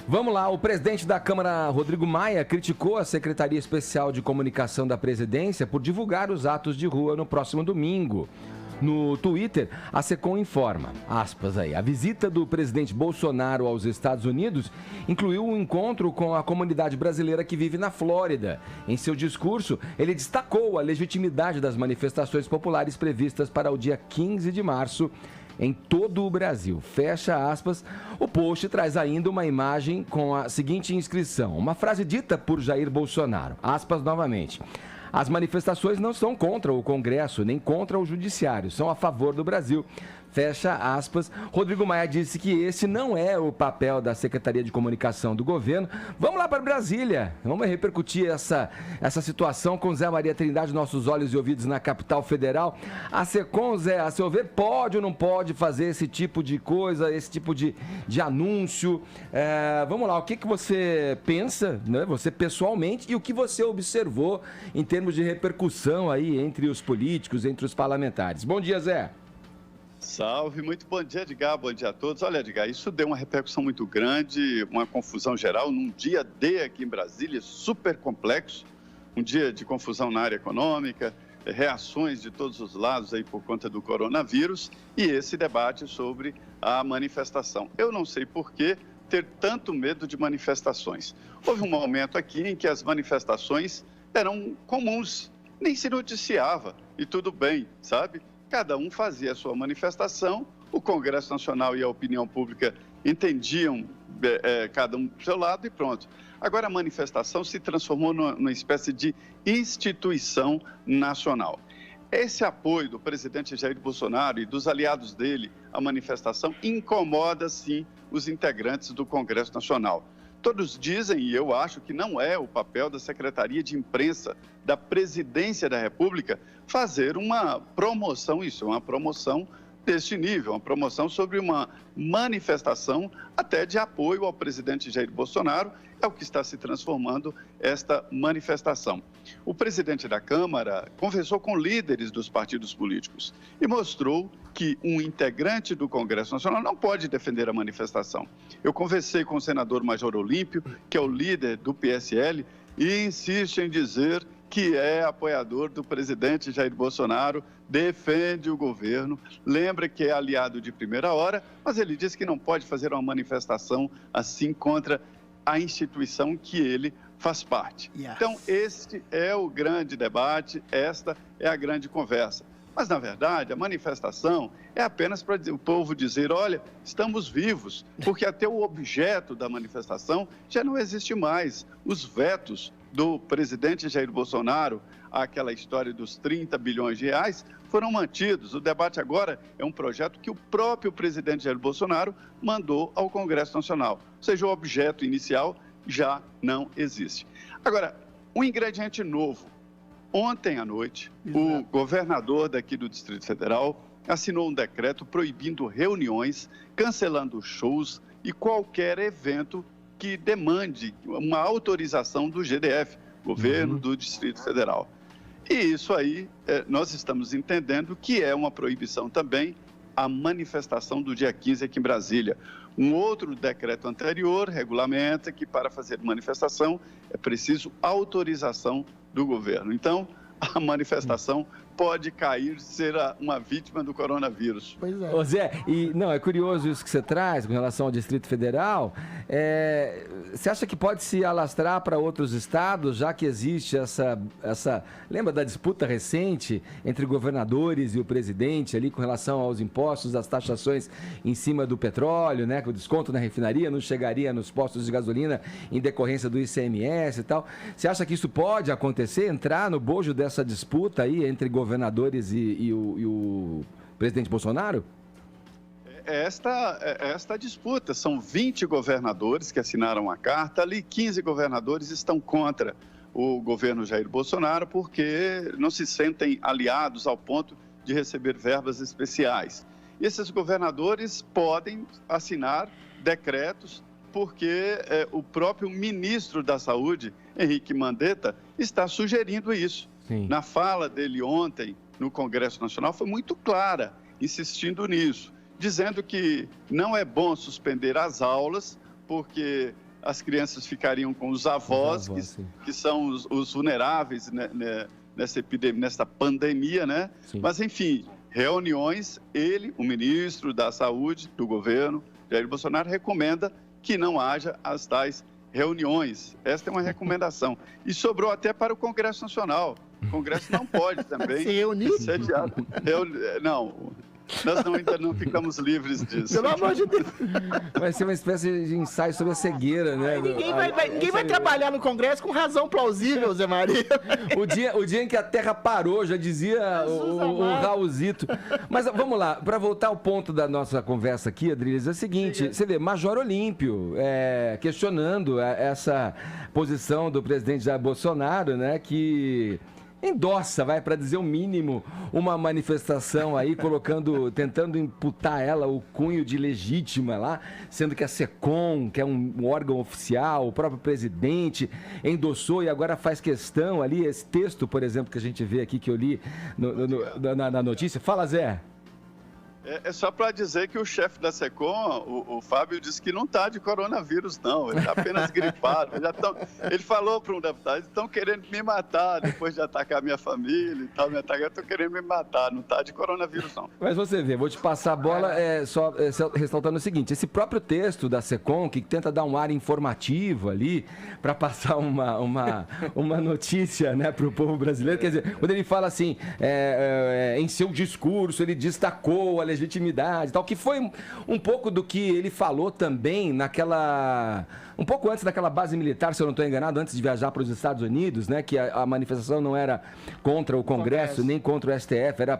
Vamos lá, o presidente da Câmara, Rodrigo Maia, criticou a Secretaria Especial de Comunicação da Presidência por divulgar os atos de rua no próximo domingo. No Twitter, a Secom informa, aspas aí, a visita do presidente Bolsonaro aos Estados Unidos incluiu um encontro com a comunidade brasileira que vive na Flórida. Em seu discurso, ele destacou a legitimidade das manifestações populares previstas para o dia 15 de março em todo o Brasil. Fecha aspas. O post traz ainda uma imagem com a seguinte inscrição, uma frase dita por Jair Bolsonaro, aspas novamente. As manifestações não são contra o Congresso, nem contra o Judiciário, são a favor do Brasil. Fecha aspas. Rodrigo Maia disse que esse não é o papel da Secretaria de Comunicação do governo. Vamos lá para Brasília. Vamos repercutir essa situação com Zé Maria Trindade, nossos olhos e ouvidos na capital federal. A Secom, Zé, a seu ver, pode ou não pode fazer esse tipo de coisa, esse tipo de anúncio? Vamos lá, o que você pensa, né, você pessoalmente, e o que você observou em termos de repercussão aí entre os políticos, entre os parlamentares? Bom dia, Zé. Salve, muito bom dia, Edgar, bom dia a todos. Olha, Edgar, isso deu uma repercussão muito grande, uma confusão geral, num dia D aqui em Brasília, super complexo, um dia de confusão na área econômica, reações de todos os lados aí por conta do coronavírus e esse debate sobre a manifestação. Eu não sei por que ter tanto medo de manifestações. Houve um momento aqui em que as manifestações eram comuns, nem se noticiava e tudo bem, sabe? Cada um fazia a sua manifestação, o Congresso Nacional e a opinião pública entendiam cada um do seu lado e pronto. Agora a manifestação se transformou numa espécie de instituição nacional. Esse apoio do presidente Jair Bolsonaro e dos aliados dele à manifestação incomoda, sim, os integrantes do Congresso Nacional. Todos dizem, e eu acho que não é o papel da Secretaria de Imprensa da Presidência da República fazer uma promoção, isso é uma promoção deste nível, uma promoção sobre uma manifestação até de apoio ao presidente Jair Bolsonaro, é o que está se transformando esta manifestação. O presidente da Câmara conversou com líderes dos partidos políticos e mostrou que um integrante do Congresso Nacional não pode defender a manifestação. Eu conversei com o senador Major Olímpio, que é o líder do PSL, e insiste em dizer que é apoiador do presidente Jair Bolsonaro, defende o governo, lembra que é aliado de primeira hora, mas ele diz que não pode fazer uma manifestação assim contra a instituição que ele faz parte. Então, este é o grande debate, esta é a grande conversa. Mas, na verdade, a manifestação é apenas para o povo dizer, olha, estamos vivos, porque até o objeto da manifestação já não existe mais. Os vetos do presidente Jair Bolsonaro, aquela história dos 30 bilhões de reais, foram mantidos. O debate agora é um projeto que o próprio presidente Jair Bolsonaro mandou ao Congresso Nacional. Ou seja, o objeto inicial já não existe. Agora, um ingrediente novo. Ontem à noite, o governador daqui do Distrito Federal assinou um decreto proibindo reuniões, cancelando shows e qualquer evento que demande uma autorização do GDF, Governo do Distrito Federal. E isso aí, nós estamos entendendo que é uma proibição também a manifestação do dia 15 aqui em Brasília. Um outro decreto anterior regulamenta que para fazer manifestação é preciso autorização do governo. Então, a manifestação pode cair, ser uma vítima do coronavírus. Pois é. Ô Zé, é curioso isso que você traz com relação ao Distrito Federal. Você acha que pode se alastrar para outros estados, já que existe essa... Lembra da disputa recente entre governadores e o presidente ali com relação aos impostos, as taxações em cima do petróleo, né? Que o desconto na refinaria não chegaria nos postos de gasolina em decorrência do ICMS e tal. Você acha que isso pode acontecer, entrar no bojo dessa disputa aí entre governadores e o presidente Bolsonaro? Esta disputa, são 20 governadores que assinaram a carta, ali 15 governadores estão contra o governo Jair Bolsonaro porque não se sentem aliados ao ponto de receber verbas especiais. E esses governadores podem assinar decretos porque o próprio ministro da Saúde, Henrique Mandetta, está sugerindo isso. Sim. Na fala dele ontem no Congresso Nacional foi muito clara, insistindo nisso, dizendo que não é bom suspender as aulas porque as crianças ficariam com os avós que são os vulneráveis, né, nessa epidemia, nessa pandemia, né? Sim. Mas, enfim, reuniões, o ministro da Saúde do governo, Jair Bolsonaro, recomenda que não haja as tais reuniões. Esta é uma recomendação. E sobrou até para o Congresso Nacional. O Congresso não pode também se reunir? Sediado. Não, nós ainda não ficamos livres disso. Pelo amor de Deus. Vai ser uma espécie de ensaio sobre a cegueira, né? Ninguém vai trabalhar no Congresso com razão plausível, Zé Maria. O dia em que a Terra parou, já dizia o Raulzito. Mas vamos lá, para voltar ao ponto da nossa conversa aqui, Adriles, é o seguinte, você vê, Major Olímpio questionando essa posição do presidente Jair Bolsonaro, né, que endossa, para dizer o mínimo, uma manifestação aí, tentando imputar ela o cunho de legítima lá, sendo que a SECOM, que é um órgão oficial, o próprio presidente endossou e agora faz questão ali, esse texto, por exemplo, que a gente vê aqui, que eu li na notícia. Fala, Zé. É só para dizer que o chefe da SECOM, o Fábio, disse que não está de coronavírus, não. Ele está apenas gripado. Ele falou para um deputado, estão querendo me matar depois de atacar minha família e tal. Estão querendo me matar, não está de coronavírus, não. Mas você vê, vou te passar a bola só ressaltando o seguinte, esse próprio texto da SECOM, que tenta dar um ar informativo ali, para passar uma notícia, né, para o povo brasileiro, quer dizer, quando ele fala assim, em seu discurso, ele destacou a legitimidade e tal, que foi um pouco do que ele falou também um pouco antes daquela base militar, se eu não estou enganado, antes de viajar para os Estados Unidos, né, que a manifestação não era contra o Congresso, nem contra o STF, era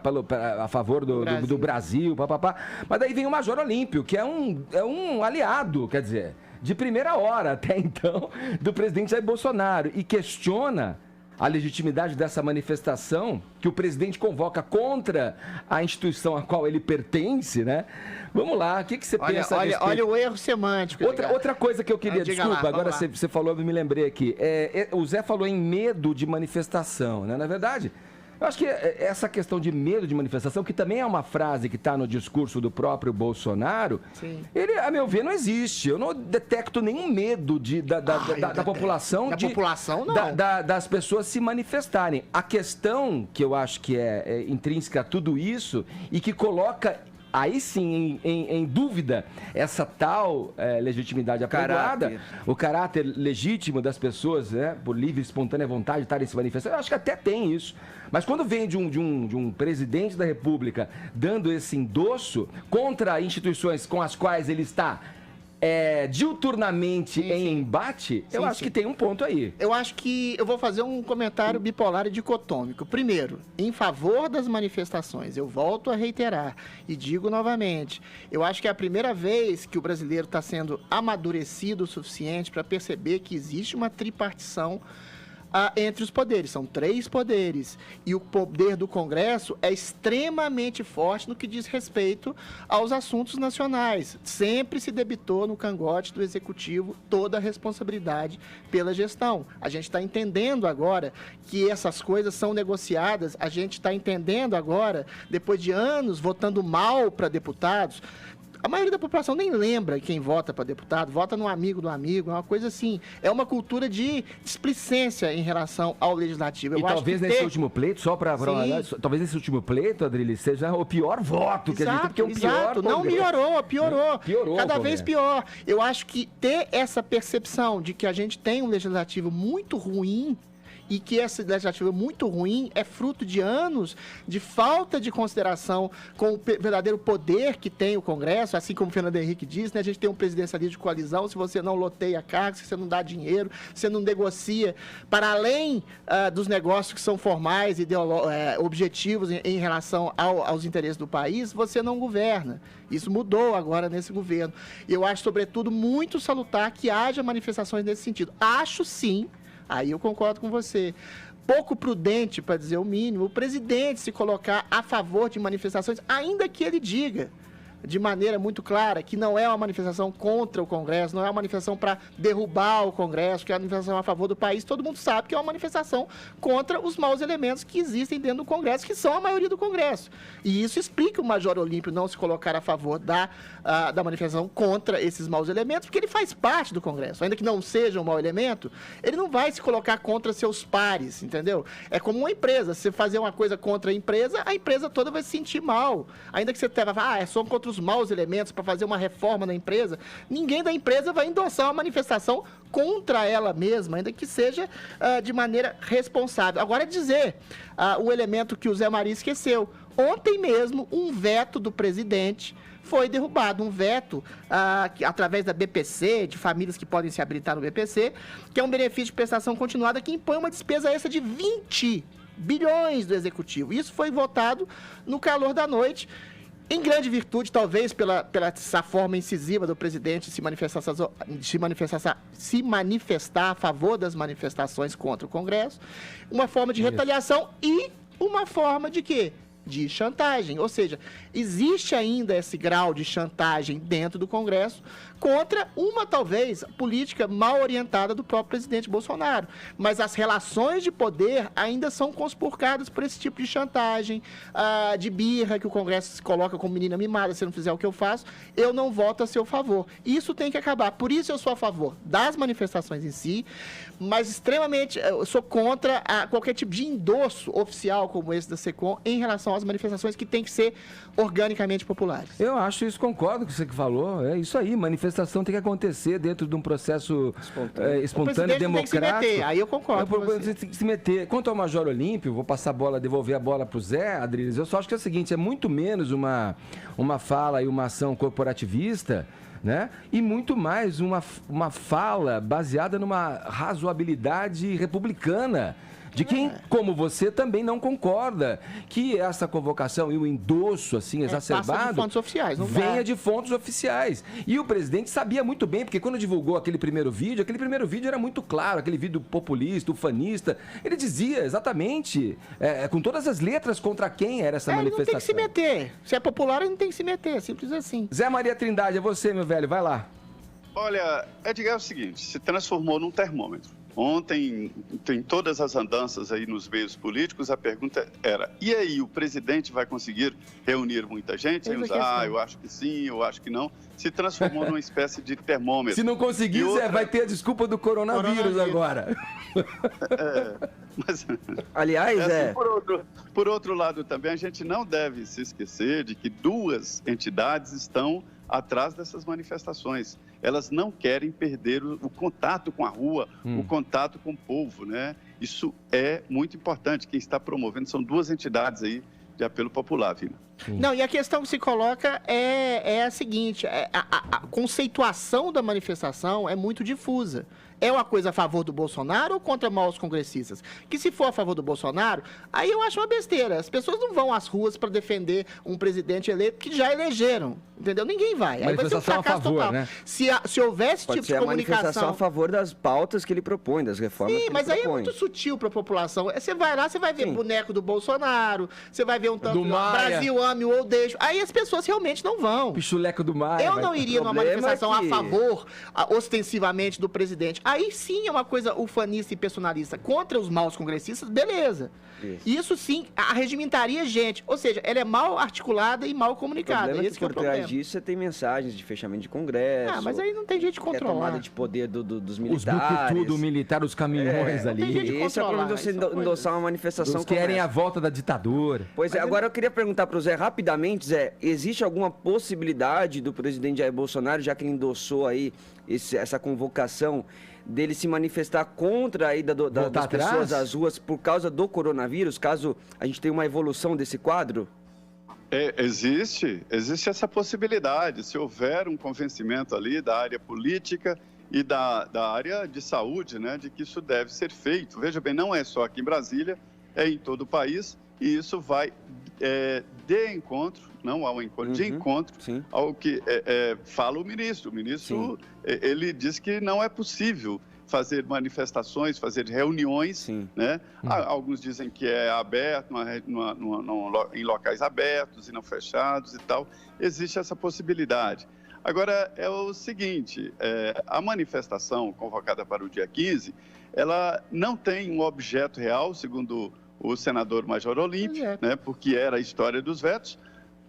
a favor do Brasil, papapá. Mas daí vem o Major Olímpio, que é um aliado, quer dizer, de primeira hora até então, do presidente Jair Bolsonaro, e questiona a legitimidade dessa manifestação que o presidente convoca contra a instituição a qual ele pertence, né? Vamos lá, o que você pensa? Olha o erro semântico. Outra coisa que eu queria, desculpa, agora você falou, eu me lembrei aqui. O Zé falou em medo de manifestação, né? Na verdade, eu acho que essa questão de medo de manifestação, que também é uma frase que está no discurso do próprio Bolsonaro, ele, a meu ver, não existe. Eu não detecto nenhum medo da população. Da população, não. Das pessoas se manifestarem. A questão que eu acho que é intrínseca a tudo isso e que coloca aí sim em dúvida essa tal legitimidade apregoada, o caráter legítimo das pessoas, né, por livre e espontânea vontade de estarem se manifestando. Eu acho que até tem isso. Mas quando vem de um presidente da República dando esse endosso contra instituições com as quais ele está diuturnamente em embate, eu acho que tem um ponto aí. Eu acho que eu vou fazer um comentário bipolar e dicotômico. Primeiro, em favor das manifestações, eu volto a reiterar e digo novamente, eu acho que é a primeira vez que o brasileiro está sendo amadurecido o suficiente para perceber que existe uma tripartição entre os poderes. São 3 poderes. E o poder do Congresso é extremamente forte no que diz respeito aos assuntos nacionais. Sempre se debitou no cangote do Executivo toda a responsabilidade pela gestão. A gente está entendendo agora que essas coisas são negociadas. A gente está entendendo agora, depois de anos votando mal para deputados, a maioria da população nem lembra quem vota para deputado, vota no amigo do amigo, é uma coisa assim. É uma cultura de displicência em relação ao legislativo. Talvez nesse último pleito, talvez nesse último pleito, Adriles, seja o pior voto que a gente tem, porque é o pior. Não melhorou, piorou. Cada vez Congresso. pior. Eu acho que ter essa percepção de que a gente tem um legislativo muito ruim, e que essa legislativa muito ruim é fruto de anos de falta de consideração com o verdadeiro poder que tem o Congresso, assim como o Fernando Henrique disse, né? A gente tem um presidencialismo de coalizão, se você não loteia cargos, se você não dá dinheiro, se você não negocia, para além dos negócios que são formais, objetivos em relação aos interesses do país, você não governa. Isso mudou agora nesse governo. E eu acho, sobretudo, muito salutar que haja manifestações nesse sentido. Acho, sim, aí eu concordo com você, pouco prudente, para dizer o mínimo, o presidente se colocar a favor de manifestações, ainda que ele diga, de maneira muito clara que não é uma manifestação contra o Congresso, não é uma manifestação para derrubar o Congresso, que é uma manifestação a favor do país. Todo mundo sabe que é uma manifestação contra os maus elementos que existem dentro do Congresso, que são a maioria do Congresso. E isso explica o Major Olímpio não se colocar a favor da manifestação contra esses maus elementos, porque ele faz parte do Congresso. Ainda que não seja um mau elemento, ele não vai se colocar contra seus pares, entendeu? É como uma empresa. Se você fazer uma coisa contra a empresa toda vai se sentir mal. Ainda que você tenha, é só contra os maus elementos para fazer uma reforma na empresa, ninguém da empresa vai endossar uma manifestação contra ela mesma, ainda que seja de maneira responsável. Agora, dizer o elemento que o Zé Maria esqueceu. Ontem mesmo, um veto do presidente foi derrubado, um veto através da BPC, de famílias que podem se habilitar no BPC, que é um benefício de prestação continuada que impõe uma despesa extra de 20 bilhões do Executivo. Isso foi votado no calor da noite, em grande virtude, talvez, pela essa forma incisiva do presidente se manifestar a favor das manifestações contra o Congresso, uma forma de retaliação e uma forma de quê? De chantagem, ou seja, existe ainda esse grau de chantagem dentro do Congresso contra uma, talvez, política mal orientada do próprio presidente Bolsonaro. Mas as relações de poder ainda são conspurcadas por esse tipo de chantagem, de birra, que o Congresso se coloca como menina mimada, se não fizer o que eu faço, eu não voto a seu favor. Isso tem que acabar. Por isso eu sou a favor das manifestações em si, mas extremamente, eu sou contra qualquer tipo de endosso oficial como esse da SECOM em relação às manifestações que têm que ser organicamente populares. Eu acho isso, concordo com você que falou. É isso aí, manifestação tem que acontecer dentro de um processo espontâneo, democrático. Tem que se meter, aí eu concordo. Tem que se meter. Quanto ao Major Olímpio, vou passar a bola, devolver a bola para o Zé, Adriles, eu só acho que é o seguinte, é muito menos uma fala e uma ação corporativista, né? E muito mais uma fala baseada numa razoabilidade republicana, de quem, como você, também não concorda que essa convocação e o endosso, assim, exacerbado, de fontes oficiais, não venha de fontes oficiais. E o presidente sabia muito bem, porque quando divulgou aquele primeiro vídeo era muito claro, aquele vídeo populista, ufanista, ele dizia exatamente, com todas as letras, contra quem era essa manifestação. Não tem que se meter. Se é popular, ele não tem que se meter, simples assim. Zé Maria Trindade, é você, meu velho, vai lá. Olha, Edgar, é o seguinte, se transformou num termômetro. Ontem, em todas as andanças aí nos meios políticos, a pergunta era, e aí, o presidente vai conseguir reunir muita gente? Aí eu acho que sim, eu acho que não. Se transformou numa espécie de termômetro. Se não conseguir, Zé, vai ter a desculpa do coronavírus agora. Mas, aliás, por outro lado também, a gente não deve se esquecer de que duas entidades estão atrás dessas manifestações. Elas não querem perder o contato com a rua, o contato com o povo, né? Isso é muito importante. Quem está promovendo são duas entidades aí de apelo popular, Vina. Não, e a questão que se coloca é a seguinte, a conceituação da manifestação é muito difusa. É uma coisa a favor do Bolsonaro ou contra maus congressistas? Que se for a favor do Bolsonaro, aí eu acho uma besteira. As pessoas não vão às ruas para defender um presidente eleito que já elegeram, entendeu? Ninguém vai. Aí vai ser um fracasso total. Né? Se houvesse Pode tipo de comunicação... manifestação a favor das pautas que ele propõe, das reformas que ele propõe. Sim, mas aí é muito sutil para a população. Você vai lá, você vai ver boneco do Bolsonaro, você vai ver um tanto do Brasil ame ou deixo. Aí as pessoas realmente não vão. Pichuleco do Maia. Eu não iria numa manifestação a favor, ostensivamente, do presidente. Aí sim é uma coisa ufanista e personalista contra os maus congressistas, beleza. Isso sim arregimentaria gente. Ou seja, ela é mal articulada e mal comunicada. O problema é que por trás disso você tem mensagens de fechamento de congresso. Mas aí não tem jeito de controlar. Tomada de poder dos militares. Os tudo militar, os caminhões ali. Esse é o problema de você endossar uma manifestação como querem a volta da ditadura. Pois é, agora eu queria perguntar para o Zé rapidamente, Zé, existe alguma possibilidade do presidente Jair Bolsonaro, já que ele endossou aí essa convocação, dele se manifestar contra a ida das pessoas às ruas por causa do coronavírus, caso a gente tenha uma evolução desse quadro? Existe essa possibilidade. Se houver um convencimento ali da área política e da área de saúde, né, de que isso deve ser feito. Veja bem, não é só aqui em Brasília, é em todo o país, e isso vai de encontro, não ao encontro, de encontro ao que fala o ministro. O ministro, ele diz que não é possível fazer manifestações, fazer reuniões, Sim. né? Alguns dizem que é aberto, em locais abertos e não fechados e tal. Existe essa possibilidade. Agora, é o seguinte, a manifestação convocada para o dia 15, ela não tem um objeto real, segundo o senador Major Olímpio, né? Porque era a história dos vetos,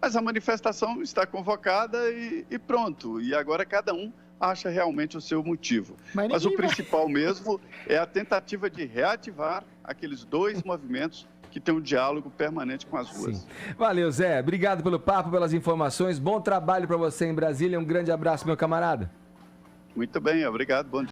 mas a manifestação está convocada e pronto. E agora cada um acha realmente o seu motivo. Mas o principal mesmo é a tentativa de reativar aqueles dois movimentos que têm um diálogo permanente com as ruas. Sim. Valeu, Zé. Obrigado pelo papo, pelas informações. Bom trabalho para você em Brasília. Um grande abraço, meu camarada. Muito bem, obrigado. Bom dia.